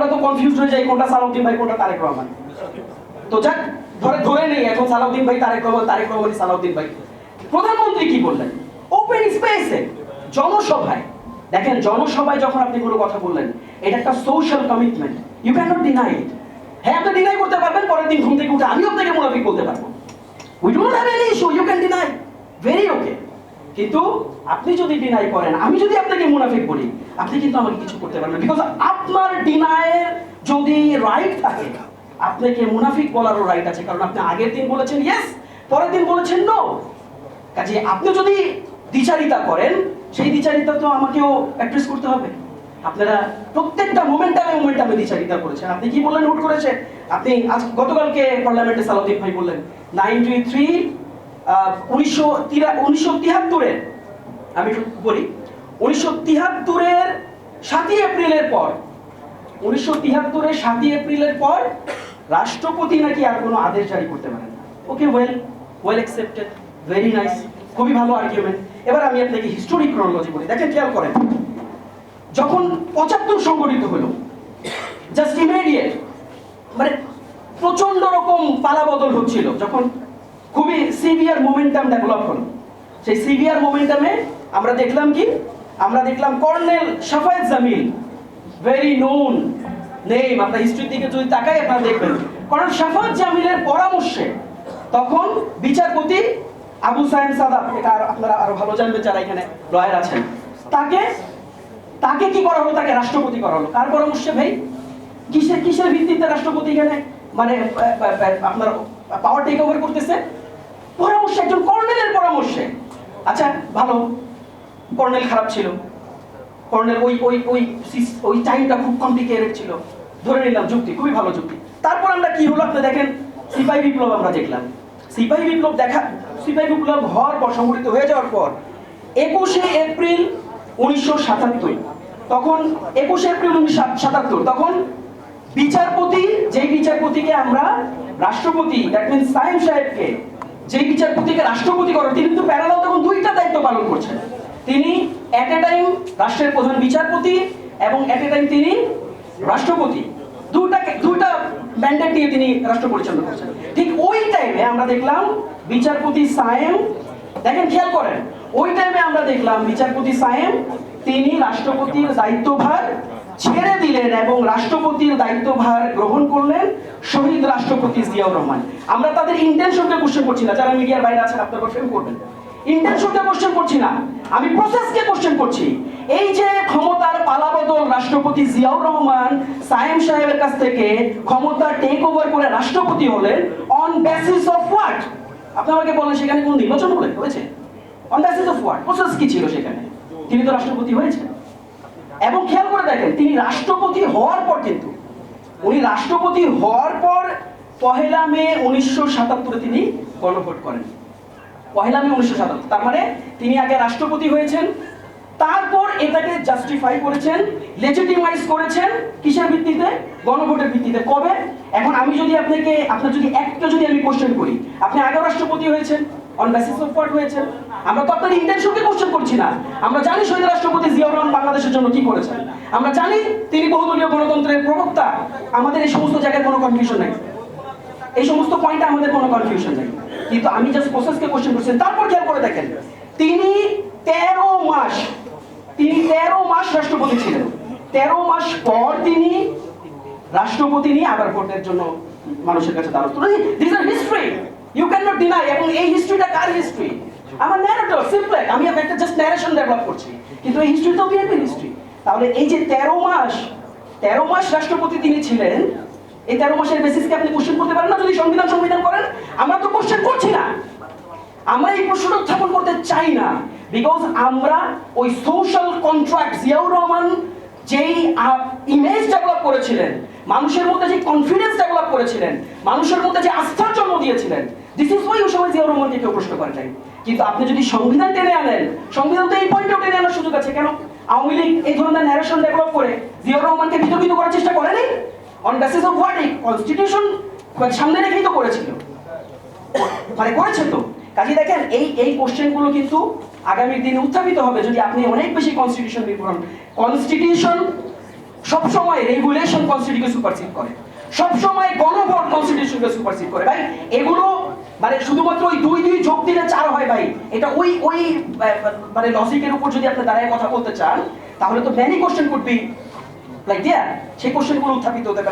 আমরা তো কনফিউজ হয়ে যাই কোনটা সালাউদ্দিন ভাই কোনটা তারেক রহমান। তো যাক ধরে নেই এখন সালাউদ্দিন ভাই তারেক রহমান সালাউদ্দিন ভাই। প্রধানমন্ত্রী কি বললেন ওপেন স্পেসে জনসভায়? দেখেন জনসভায় যখন আপনি কোনো কথা বললেন এটা একটা social commitment, you can not deny it. হ্যাঁ আপনি ডিনাই করতে পারবেন, পরের দিন ঘুম থেকে উঠে আমিও আপনাকে মুনাফিক বলতে পারবো, we don't have any issue, you can deny, very okay. কিন্তু আপনি যদি ডিনাই করেন, আমি যদি আপনাকে মুনাফিক বলি, আপনি কিন্তু আমাকে কিছু করতে পারবেন না, বিকজ আপনার ডিনাইয়ের যদি রাইট থাকে আপনাকে মুনাফিক বলারও রাইট আছে, কারণ আপনি আগের দিন বলেছেন ইয়েস, পরের দিন বলেছেন নো। কাজে আপনি যদি দ্বিচারিতা করেন সেই দ্বিচারিতা তো আমাকেও অ্যাড্রেস করতে হবে। আপনারা প্রত্যেকটা মোমেন্টামে দ্বিচারিতা করেছেন। আপনি কি বললেন নোট করেছেন? আপনি আজ গতকালকে পার্লামেন্টে সালাউদ্দিন ভাই বললেন 1973 আমি বলি 1973 7ই এপ্রিলের পর 1973 7ই এপ্রিলের পর রাষ্ট্রপতি নাকি আর কোনো আদেশ জারি করতে পারেন না। ওকে, ওয়েল অ্যাকসেপ্টেড, ভেরি নাইস, খুবই ভালো আর্গুমেন্ট। এবার আমি আপনাকে হিস্টোরিক ক্রোনোলজি বলি। দেখেন খেয়াল করেন, যখন 75 সংগঠিত হলো, জাস্ট ইমিডিয়েট মানে প্রচন্ড রকম পালাবদল হচ্ছিল, যখন খুবই সিভিয়ার মোমেন্টাম ডেভেলপ হলো, সেই সিভিয়ার মোমেন্টামে আমরা দেখলাম কি? আমরা দেখলাম colonel Shafayet Jamil, very known name, আপনার হিস্ট্রির দিকে যদি তাকাই আপনারা দেখবেন কর্নেল শাফায়েত জামিলের পরামর্শে তখন বিচারপতি আবু সায়েম সাদাত, এটা আপনারা আরো ভালো জানবেন যারা এখানে লয়ার আছেন, তাকে কি করা হলো? তাকে রাষ্ট্রপতি করা হলো। কার পরামর্শে ভাই? কিসের ভিত্তিতে রাষ্ট্রপতি এখানে মানে আপনার পাওয়ার টেক ওভার করতেছে? পরামর্শে, একজন কর্নেলের পরামর্শে। আচ্ছা ভালো, কর্নেল খারাপ ছিল, কর্নেল ওই টাইমটা খুব কমপ্লিকেটেড ছিল, ধরে নিলাম যুক্তি, খুবই ভালো যুক্তি। তারপর আমরা কি হলো আপনি দেখেন, সিপাহী বিপ্লব আমরা দেখলাম। সিপাহী বিপ্লব হওয়ার পর, সংগঠিত হয়ে যাওয়ার পর 21শে এপ্রিল 1977 তখন 21শে এপ্রিল 1977 তখন যেই বিচারপতিকে আমরা রাষ্ট্রপতি, দ্যাট মিন্স সায়েম সাহেবকে, যেই বিচারপতিকে রাষ্ট্রপতি করেন, তিনি কিন্তু প্যারালাল তখন দুইটা দায়িত্ব পালন করছেন। তিনি এট এ টাইম রাষ্ট্রের প্রধান বিচারপতি এবং এট এ টাইম তিনি রাষ্ট্রপতি, দুইটা ম্যান্ডেট দিয়ে তিনি রাষ্ট্র পরিচালনা করছেন। ঠিক ওই টাইমে আমরা দেখলাম বিচারপতি সায়েম, দেখেন খেয়াল করেন, ওই টাইমে আমরা দেখলাম বিচারপতি সায়েম তিনি রাষ্ট্রপতির দায়িত্বভার ছেড়ে দিলেন এবং রাষ্ট্রপতির দায়িত্বভার গ্রহণ করলেন শহীদ রাষ্ট্রপতি জিয়াউর রহমান। আমরা তাদের ইন্টেনশনকে কোশ্চেন করছি না, যারা মিডিয়ার বাইরে আছেন আপনারা কোশ্চেন করবেন, ইন্টেনশনকে কোশ্চেন করছি না, আমি প্রসেসকে কোশ্চেন করছি। এই যে ক্ষমতার পালাবদল, রাষ্ট্রপতি জিয়াউর রহমান সায়েম সাহেবের কাছ থেকে ক্ষমতা টেক ওভার করে রাষ্ট্রপতি হলেন অন বেসিস অফ হোয়াট? আপনি আমাকে বলেন সেখানে কোন নির্বাচন হয়েছে? On basis of what? Process কি ছিল সেখানে? তিনি তো রাষ্ট্রপতি হয়েছেন। এবং খেয়াল করে দেখেন, তিনি রাষ্ট্রপতি হওয়ার পর কিন্তু উনি রাষ্ট্রপতি হওয়ার পর 1 মে 1977 তিনি গণভোট করেন। 1 মে 1977, তার মানে তিনি আগে রাষ্ট্রপতি হয়েছেন, তারপর এটাকে জাস্টিফাই করেছেন, লেজিটিমাইজ করেছেন কিসের ভিত্তিতে? গণভোটের ভিত্তিতে। কবে? এখন আমি যদি আপনার যদি একটা যদি আমি কোশ্চেন করি, আপনি আগে রাষ্ট্রপতি হয়েছেন অন বেসিস অফ হোয়াট হয়েছেন? আমরা তো আপনার ইন্টেনশনকে কোশ্চেন করছি না। আমরা জানি শহীদ রাষ্ট্রপতি জিয়াউর রহমান বাংলাদেশের জন্য কি করেছেন, আমরা জানি তিনি বহুদলীয় গণতন্ত্রের প্রবক্তা। আমাদের এই সমস্ত জায়গায় কোনো কনফিউশন নেই, এই সমস্ত পয়েন্টে আমাদের কোনো কনফিউশন নেই, কিন্তু আমি জাস্ট প্রসেসকে কোশ্চেন করছি। তারপর খেয়াল করে দেখেন, তিনি 13 মাস রাষ্ট্রপতি ছিলেন। 13 মাস পর তিনি রাষ্ট্রপতি নিয়ে আবার ভোটের জন্য মানুষের কাছে দ্বারস্থ হলেন। This are history, you can not deny. এবং এই হিস্ট্রিটা কার হিস্ট্রি? আমার ন্যারেটর, সিম্পল, আমি একটা জাস্ট ন্যারেশন ডেভেলপ করছি, কিন্তু এই হিস্ট্রি তো বিএনপির হিস্ট্রি। তাহলে এই যে 13 মাস রাষ্ট্রপতি তিনি ছিলেন, এই 13 মাসের বেসিসকে আপনি কোশ্চেন করতে পারেন না যদি সংবিধান করেন? আমরা তো কোশ্চেন করছি না, আমরা এই প্রশ্নটা উত্থাপন করতে চাই না, বিকজ আমরা ওই সোশ্যাল কন্ট্রাক্ট, জিয়াউর রহমান যেই ইমেজ ডেভেলপ করেছিলেন, মানুষের মধ্যে যে কনফিডেন্স ডেভেলপ করেছিলেন, মানুষের মধ্যে যে আস্থার জন্ম দিয়েছিলেন, দিস ইজ ওয়াই ওই সময় জিয়াউর রহমানকে কেউ প্রশ্ন করে নাই। কিন্তু আপনি যদি সংবিধান টেনে আনেন, সংবিধান তো এই পয়েন্টেও টেনে আনার সুযোগ আছে। কেন আওয়ামী লীগ এই ধরনের ন্যারেশন ডেভেলপ করে জিয়াউর রহমানকে বিতর্কিত করার চেষ্টা করেনি? On basis of what? Constitution সামনে রেখেই তো করেছিল, করেছে তো। কাজে দেখেন এই কোশ্চেনগুলো কিন্তু আগামী দিনে উত্থাপিত হবে যদি আপনি অনেক বেশি কনস্টিটিউশন নির্ভর হন। কনস্টিটিউশন সবসময় রেগুলেশন কনস্টিটিউশনকে সুপারসিড করে, সবসময় গণভোট কনস্টিটিউশনকে সুপারসিড করে। ভাই এগুলো মানে শুধুমাত্র ওই 2 যোগ দিলে 4 হয় ভাই, এটা ওই ওই মানে লজিকের উপর যদি আপনি দাঁড়ায় কথা বলতে চান তাহলে তো many question could be like there, সেই কোশ্চেনগুলো উত্থাপিত হতে পারে।